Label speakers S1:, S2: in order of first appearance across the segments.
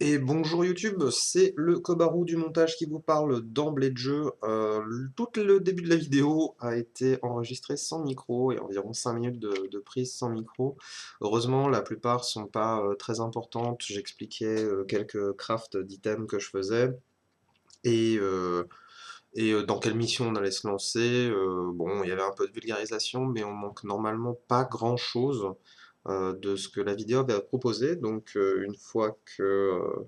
S1: Et bonjour YouTube, c'est le Kobarou du montage qui vous parle d'emblée de jeu. Tout le début de la vidéo a été enregistré sans micro et environ 5 minutes de prise sans micro. Heureusement, la plupart sont pas très importantes. J'expliquais quelques crafts d'items que je faisais et, euh, et dans quelle mission on allait se lancer. Bon, il y avait un peu de vulgarisation, mais on manque normalement pas grand-chose de ce que la vidéo avait proposé. Donc une fois que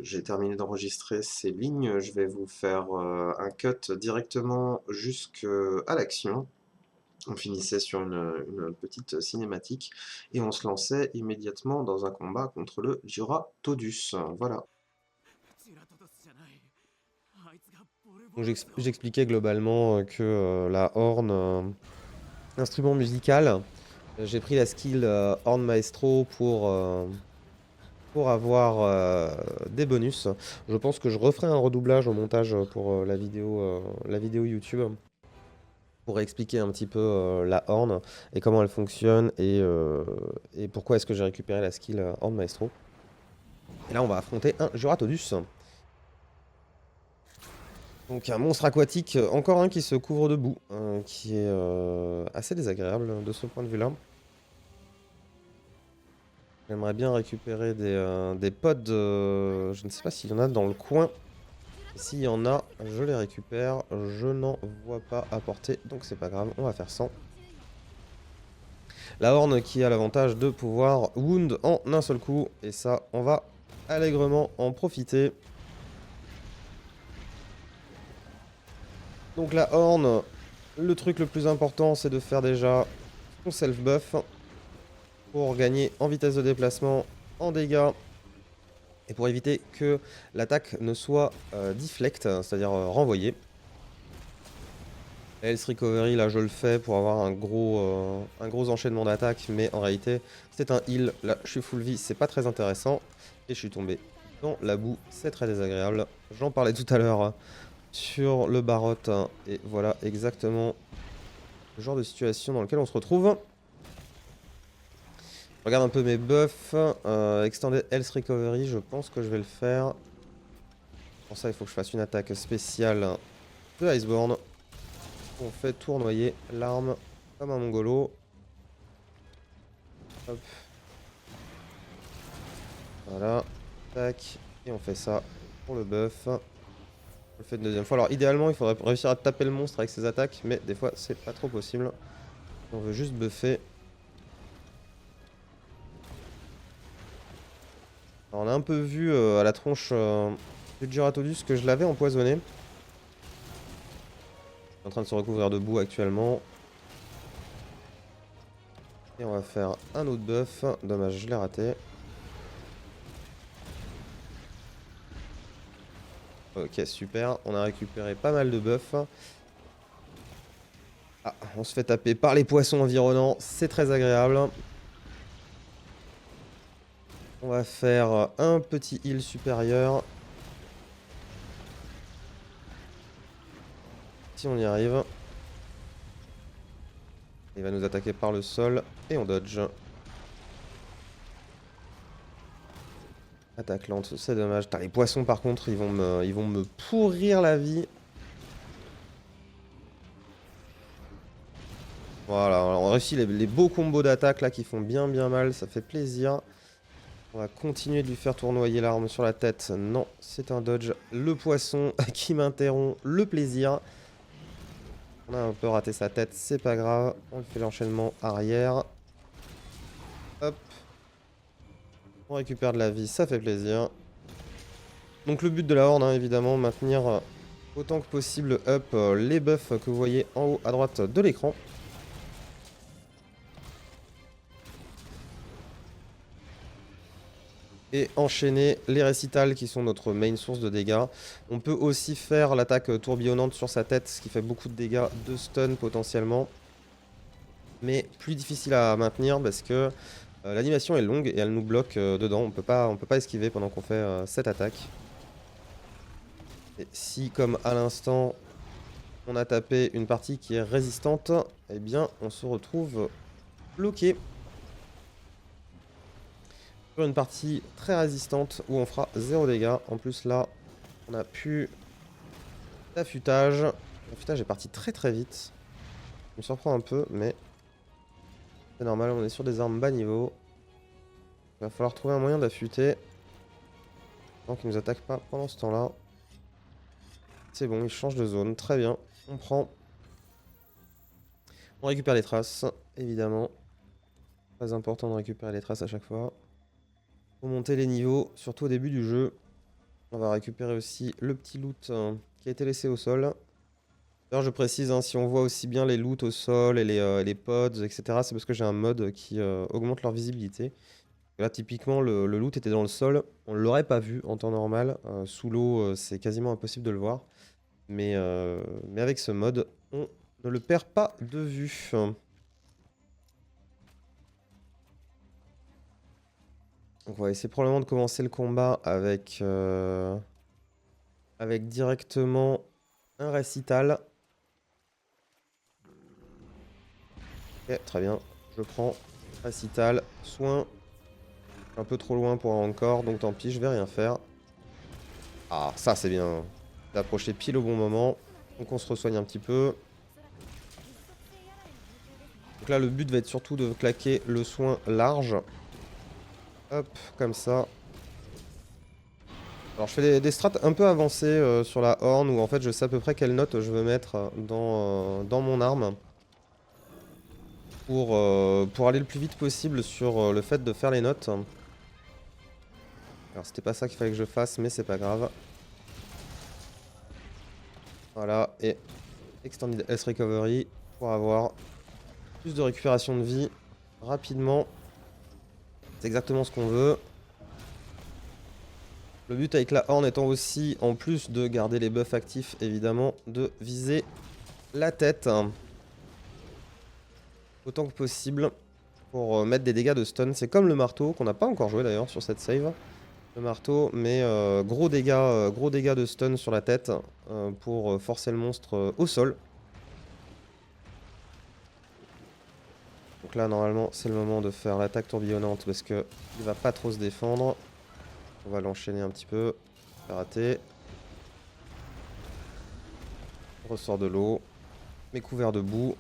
S1: j'ai terminé d'enregistrer ces lignes, je vais vous faire un cut directement jusqu'à l'action. On finissait sur une petite cinématique et on se lançait immédiatement dans un combat contre le Duratodus. Voilà. Donc j'expliquais globalement que la horn, instrument musical, j'ai pris la skill Horn Maestro pour avoir des bonus. Je pense que je referai un redoublage au montage pour la vidéo YouTube pour expliquer un petit peu la Horn et comment elle fonctionne et pourquoi est-ce que j'ai récupéré la skill Horn Maestro. Et là, on va affronter un Juratodus. Donc un monstre aquatique, encore un qui se couvre de boue, qui est assez désagréable de ce point de vue-là. J'aimerais bien récupérer des pods, je ne sais pas s'il y en a dans le coin. S'il y en a, je les récupère. Je n'en vois pas à portée, donc c'est pas grave, on va faire sans. La horn qui a l'avantage de pouvoir wound en un seul coup, et ça, on va allègrement en profiter. Donc la horn, le truc le plus important, c'est de faire déjà son self-buff pour gagner en vitesse de déplacement, en dégâts, et pour éviter que l'attaque ne soit deflect, c'est-à-dire renvoyée. Health Recovery, là je le fais pour avoir un gros enchaînement d'attaques, mais en réalité c'est un heal. Là je suis full vie, c'est pas très intéressant. Et je suis tombé dans la boue, c'est très désagréable. J'en parlais tout à l'heure sur le Barot, et voilà exactement le genre de situation dans lequel on se retrouve. Je regarde un peu mes buffs. Extended Health Recovery, je pense que je vais le faire. Pour ça il faut que je fasse une attaque spéciale de Iceborne. On fait tournoyer l'arme comme un mongolo. Hop. Voilà. Tac. Et on fait ça pour le buff. On le fait une deuxième fois. Alors idéalement il faudrait réussir à taper le monstre avec ses attaques. Mais des fois c'est pas trop possible. On veut juste buffer. Alors, on a un peu vu à la tronche du Duratodus que je l'avais empoisonné. Il est en train de se recouvrir de boue actuellement. Et on va faire un autre buff. Dommage, je l'ai raté. Ok, super. On a récupéré pas mal de buffs. Ah, on se fait taper par les poissons environnants. C'est très agréable. On va faire un petit heal supérieur. Si on y arrive. Il va nous attaquer par le sol. Et on dodge. Attaque lente, c'est dommage. Putain, les poissons par contre, ils vont me pourrir la vie. Voilà, on réussit les beaux combos d'attaque là qui font bien mal, ça fait plaisir. On va continuer de lui faire tournoyer l'arme sur la tête. Non, c'est un dodge. Le poisson qui m'interrompt le plaisir. On a un peu raté sa tête, c'est pas grave. On lui fait l'enchaînement arrière. Hop. On récupère de la vie, ça fait plaisir. Donc le but de la horde, hein, évidemment, maintenir autant que possible up les buffs que vous voyez en haut à droite de l'écran. Et enchaîner les récitals qui sont notre main source de dégâts. On peut aussi faire l'attaque tourbillonnante sur sa tête, ce qui fait beaucoup de dégâts de stun potentiellement. Mais plus difficile à maintenir parce que l'animation est longue et elle nous bloque dedans. On peut pas esquiver pendant qu'on fait cette attaque. Et si, comme à l'instant, on a tapé une partie qui est résistante, eh bien on se retrouve bloqué. sur une partie très résistante où on fera 0 dégâts. En plus là, on a pu d'affûtage. L'affûtage est parti très très vite. Ça me surprend un peu, mais c'est normal, on est sur des armes bas niveau. Il va falloir trouver un moyen d'affûter. Tant qu'il nous attaque pas pendant ce temps-là. C'est bon, il change de zone, très bien. On prend. On récupère les traces, évidemment. Très important de récupérer les traces à chaque fois. Pour monter les niveaux, surtout au début du jeu. On va récupérer aussi le petit loot qui a été laissé au sol. D'ailleurs, je précise, hein, si on voit aussi bien les loots au sol et les pods, etc., c'est parce que j'ai un mode qui augmente leur visibilité. Là, typiquement, le loot était dans le sol. On ne l'aurait pas vu en temps normal. Sous l'eau, c'est quasiment impossible de le voir. Mais avec ce mode, on ne le perd pas de vue. Donc on va essayer probablement de commencer le combat avec directement un récital. Ok, très bien. Je prends récital, soin. Un peu trop loin pour un encore, donc tant pis, je vais rien faire. Ah, ça c'est bien. D'approcher pile au bon moment. Donc on se resoigne un petit peu. Donc là, le but va être surtout de claquer le soin large. Hop, comme ça. Alors je fais des strats un peu avancées sur la horn où en fait je sais à peu près quelle note je veux mettre dans mon arme. Pour aller le plus vite possible sur le fait de faire les notes. Alors c'était pas ça qu'il fallait que je fasse, mais c'est pas grave. Voilà, et Extended Health Recovery pour avoir plus de récupération de vie rapidement. C'est exactement ce qu'on veut. Le but avec la horn étant aussi, en plus de garder les buffs actifs, évidemment, de viser la tête. Autant que possible pour mettre des dégâts de stun. C'est comme le marteau, qu'on n'a pas encore joué d'ailleurs sur cette save. Le marteau, mais gros dégâts de stun sur la tête pour forcer le monstre au sol. Donc là, normalement, c'est le moment de faire l'attaque tourbillonnante parce qu'il va pas trop se défendre. On va l'enchaîner un petit peu. C'est raté. On ressort de l'eau. Mais couvert de boue.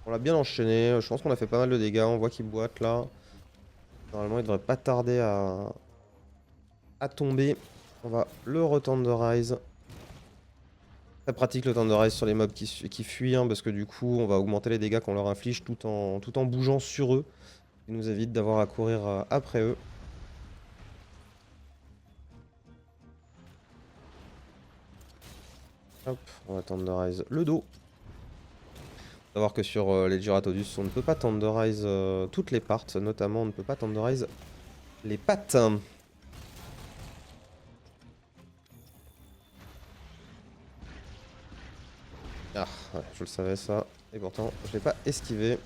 S1: On l'a bien enchaîné. Je pense qu'on a fait pas mal de dégâts. On voit qu'il boite là. Normalement, il devrait pas tarder à tomber. On va le retenderize. Très pratique le tenderize sur les mobs qui fuient, hein, parce que du coup, on va augmenter les dégâts qu'on leur inflige tout en bougeant sur eux. Il nous évite d'avoir à courir après eux. Hop, on va tenderize le dos. Faut savoir que sur les Gyratodus, on ne peut pas tenderize toutes les parts, notamment on ne peut pas tenderize les pattes. Ah, ouais, je le savais ça. Et pourtant, je l'ai pas esquivé.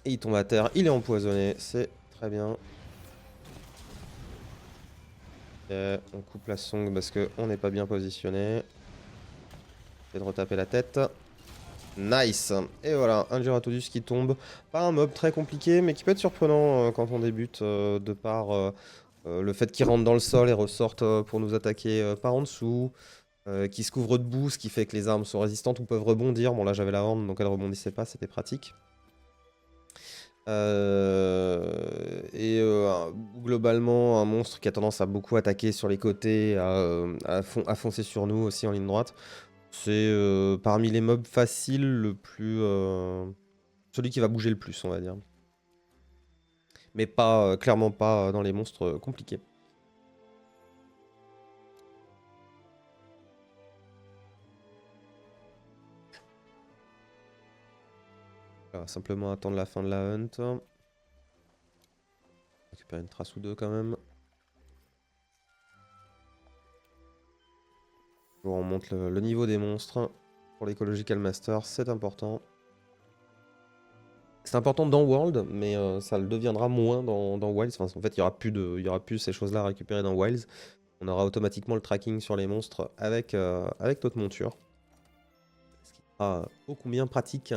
S1: Et il tombe à terre, il est empoisonné, c'est très bien. Ok, on coupe la song parce qu'on n'est pas bien positionné. Et de retaper la tête. Nice. Et voilà, un Gyratodus qui tombe. Pas un mob très compliqué, mais qui peut être surprenant quand on débute, de par le fait qu'il rentre dans le sol et ressorte pour nous attaquer par en dessous. Qui se couvre de boue, ce qui fait que les armes sont résistantes ou peuvent rebondir. Bon là j'avais la horn, donc elle rebondissait pas, c'était pratique. Globalement, un monstre qui a tendance à beaucoup attaquer sur les côtés, à foncer sur nous aussi en ligne droite. C'est parmi les mobs faciles le plus... celui qui va bouger le plus, on va dire. Mais pas, clairement pas dans les monstres compliqués. On va simplement attendre la fin de la hunt. Récupérer une trace ou deux quand même. On monte le niveau des monstres pour l'Ecological Master, c'est important. C'est important dans World, mais ça le deviendra moins dans Wilds. Enfin, en fait, il y aura plus ces choses-là à récupérer dans Wilds. On aura automatiquement le tracking sur les monstres avec notre monture. Ce qui sera ô combien pratique.